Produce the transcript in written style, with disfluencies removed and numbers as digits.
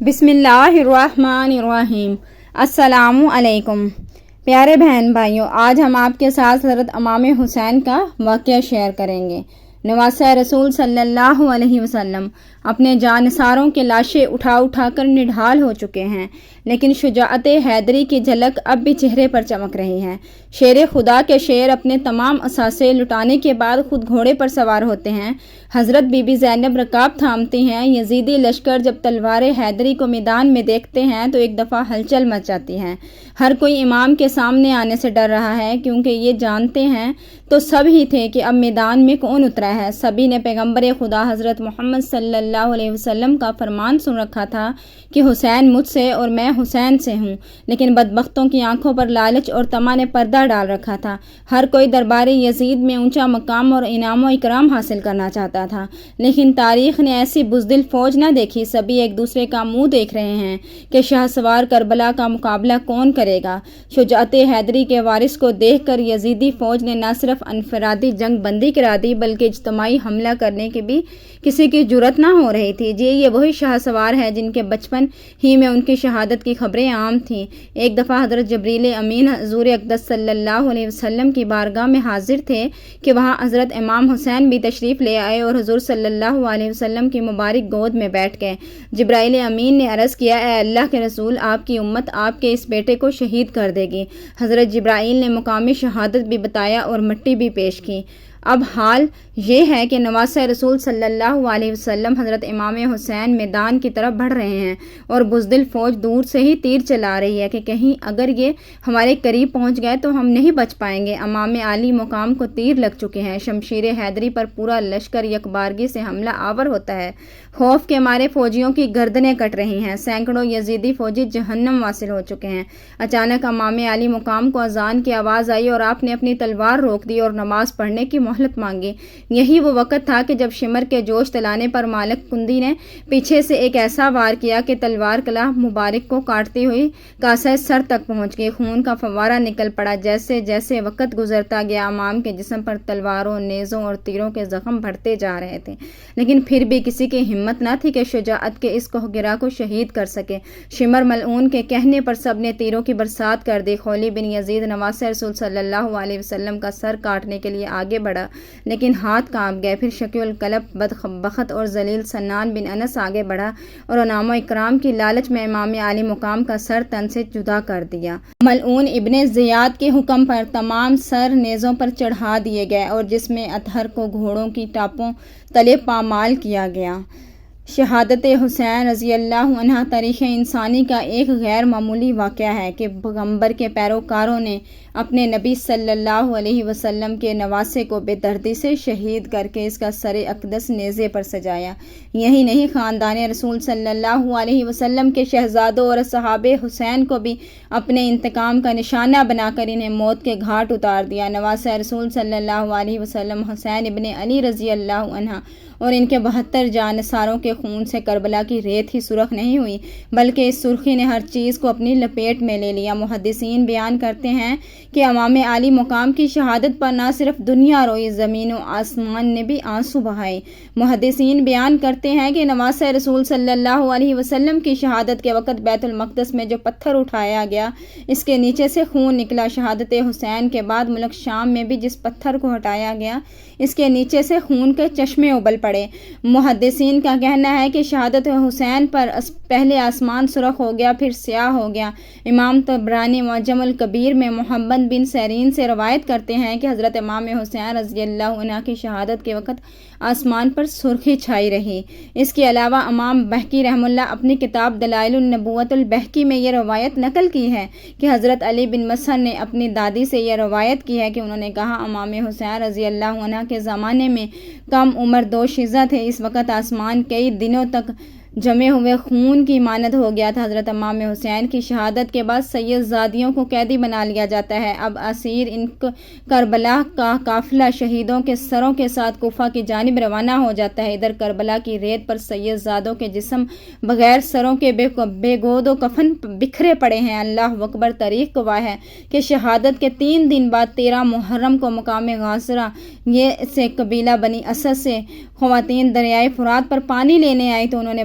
بسم اللہ الرحمن الرحیم۔ السلام علیکم پیارے بہن بھائیوں، آج ہم آپ کے ساتھ حضرت امام حسین کا واقعہ شیئر کریں گے۔ نواسۂ رسول صلی اللہ علیہ وسلم اپنے جانثاروں کے لاشیں اٹھا کر نڈھال ہو چکے ہیں، لیکن شجاعت حیدری کی جھلک اب بھی چہرے پر چمک رہی ہے۔ شیر خدا کے شیر اپنے تمام اثاثے لٹانے کے بعد خود گھوڑے پر سوار ہوتے ہیں۔ حضرت بی بی زینب رکاب تھامتی ہیں۔ یزیدی لشکر جب تلوار حیدری کو میدان میں دیکھتے ہیں تو ایک دفعہ ہلچل مچ جاتی ہے۔ ہر کوئی امام کے سامنے آنے سے ڈر رہا ہے، کیونکہ یہ جانتے ہیں تو سب ہی تھے کہ اب میدان میں کون اترا ہے۔ سبھی نے پیغمبر خدا حضرت محمد صلی اللہ علیہ وسلم کا فرمان سن رکھا تھا کہ حسین مجھ سے اور میں حسین سے ہوں، لیکن بدبختوں کی آنکھوں پر لالچ اور طمع نے پردہ ڈال رکھا تھا۔ ہر کوئی درباری یزید میں اونچا مقام اور انعام و اکرام حاصل کرنا چاہتا تھا، لیکن تاریخ نے ایسی بزدل فوج نہ دیکھی۔ سبھی ایک دوسرے کا منہ دیکھ رہے ہیں کہ شاہ سوار کربلا کا مقابلہ کون کرے گا۔ شجاعت حیدری کے وارث کو دیکھ کر یزیدی فوج نے نہ صرف انفرادی جنگ بندی کرا دی، بلکہ اجتماعی حملہ کرنے کی بھی کسی کی جرأت نہ ہو رہی تھی۔ یہ وہی شاہ سوار ہے جن کے بچپن ہی میں ان کی شہادت کی خبریں عام تھیں۔ ایک دفعہ حضرت جبریل امین حضور اقدس صلی اللہ علیہ وسلم کی بارگاہ میں حاضر تھے کہ وہاں حضرت امام حسین بھی تشریف لے آئے اور حضور صلی اللہ علیہ وسلم کی مبارک گود میں بیٹھ گئے۔ جبرائیل امین نے عرض کیا، اے اللہ کے رسول، آپ کی امت آپ کے اس بیٹے کو شہید کر دے گی۔ حضرت جبرائیل نے مقامی شہادت بھی بتایا اور مٹی بھی پیش کی۔ اب حال یہ ہے کہ نواسۂ رسول صلی اللہ علیہ وسلم حضرت امام حسین میدان کی طرف بڑھ رہے ہیں اور بزدل فوج دور سے ہی تیر چلا رہی ہے کہ کہیں اگر یہ ہمارے قریب پہنچ گئے تو ہم نہیں بچ پائیں گے۔ امام عالی مقام کو تیر لگ چکے ہیں۔ شمشیر حیدری پر پورا لشکر یکبارگی سے حملہ آور ہوتا ہے۔ خوف کے مارے فوجیوں کی گردنیں کٹ رہی ہیں۔ سینکڑوں یزیدی فوجی جہنم واصل ہو چکے ہیں۔ اچانک امام عالی مقام کو اذان کی آواز آئی اور آپ نے اپنی تلوار روک دی اور نماز پڑھنے کی مہلت مانگی۔ یہی وہ وقت تھا کہ جب شمر کے جوش تلانے پر مالک کندی نے پیچھے سے ایک ایسا وار کیا کہ تلوار کلہ مبارک کو کاٹتی ہوئی کاسہ سر تک پہنچ گئی۔ خون کا فوارہ نکل پڑا۔ جیسے جیسے وقت گزرتا گیا امام کے جسم پر تلواروں، نیزوں اور تیروں کے زخم بڑھتے جا رہے تھے، لیکن پھر بھی کسی کی ہمت نہ تھی کہ شجاعت کے اس کوہگرہ کو شہید کر سکے۔ شمر ملعون کے کہنے پر سب نے تیروں کی برسات کر دی۔ خولی بن یزید نواسۂ رسول صلی اللہ علیہ وسلم کا سر کاٹنے کے لیے آگے بڑھا، لیکن ہاتھ کانپ گئے۔ پھر شکی القلب بدبخت اور ذلیل سنان بن انس آگے بڑھا اور انعام و اکرام کی لالچ میں امام عالی مقام کا سر تن سے جدا کر دیا۔ ملعون ابن زیاد کے حکم پر تمام سر نیزوں پر چڑھا دیے گئے اور جسم اطہر کو گھوڑوں کی ٹاپوں تلے پامال کیا گیا۔ شہادت حسین رضی اللہ عنہ تاریخ انسانی کا ایک غیر معمولی واقعہ ہے کہ پیغمبر کے پیروکاروں نے اپنے نبی صلی اللہ علیہ وسلم کے نواسے کو بے دردی سے شہید کر کے اس کا سر اقدس نیزے پر سجایا۔ یہی نہیں، خاندان رسول صلی اللہ علیہ وسلم کے شہزادوں اور صحاب حسین کو بھی اپنے انتقام کا نشانہ بنا کر انہیں موت کے گھاٹ اتار دیا۔ نواسۂ رسول صلی اللہ علیہ وسلم حسین ابن علی رضی اللہ عنہ اور ان کے 72 جانثاروں کے خون سے کربلا کی ریت ہی سرخ نہیں ہوئی، بلکہ اس سرخی نے ہر چیز کو اپنی لپیٹ میں لے لیا۔ محدثین بیان کرتے ہیں کہ امام عالی مقام کی شہادت پر نہ صرف دنیا روئی، زمین و آسمان نے بھی آنسو بہائے۔ محدثین بیان کرتے ہیں کہ نواسۂ رسول صلی اللہ علیہ وسلم کی شہادت کے وقت بیت المقدس میں جو پتھر اٹھایا گیا، اس کے نیچے سے خون نکلا۔ شہادت حسین کے بعد ملک شام میں بھی جس پتھر کو ہٹایا گیا، اس کے نیچے سے خون کے چشمے ابل پڑے۔ محدثین کا کہنا ہے کہ شہادت حسین پر پہلے آسمان سرخ ہو گیا، پھر سیاہ ہو گیا۔ امام طبرانی معجم الکبیر میں محمد بن سیرین سے روایت کرتے ہیں کہ حضرت امام حسین رضی اللہ عنہ کی شہادت کے وقت آسمان پر سرخی چھائی رہی۔ اس کے علاوہ امام بہقی رحمہ اللہ اپنی کتاب دلائل النبوت البہقی میں یہ روایت نقل کی ہے کہ حضرت علی بن مسہر نے اپنی دادی سے یہ روایت کی ہے کہ انہوں نے کہا، امام حسین رضی اللہ عنہ کے زمانے میں کم عمر 2 شیزہ تھے۔ اس وقت آسمان کئی دنوں تک جمے ہوئے خون کی مانند ہو گیا تھا۔ حضرت امام حسین کی شہادت کے بعد سید زادیوں کو قیدی بنا لیا جاتا ہے۔ اب اسیر ان کربلا کا قافلہ شہیدوں کے سروں کے ساتھ کوفہ کی جانب روانہ ہو جاتا ہے۔ ادھر کربلا کی ریت پر سید زادوں کے جسم بغیر سروں کے بے گود و کفن بکھرے پڑے ہیں۔ اللہ اکبر! تاریخ گواہ ہے کہ شہادت کے 3 دن بعد 13 محرم کو مقام غاصرہ یہ سے قبیلہ بنی اسد سے خواتین دریائے فرات پر پانی لینے آئی تو انہوں نے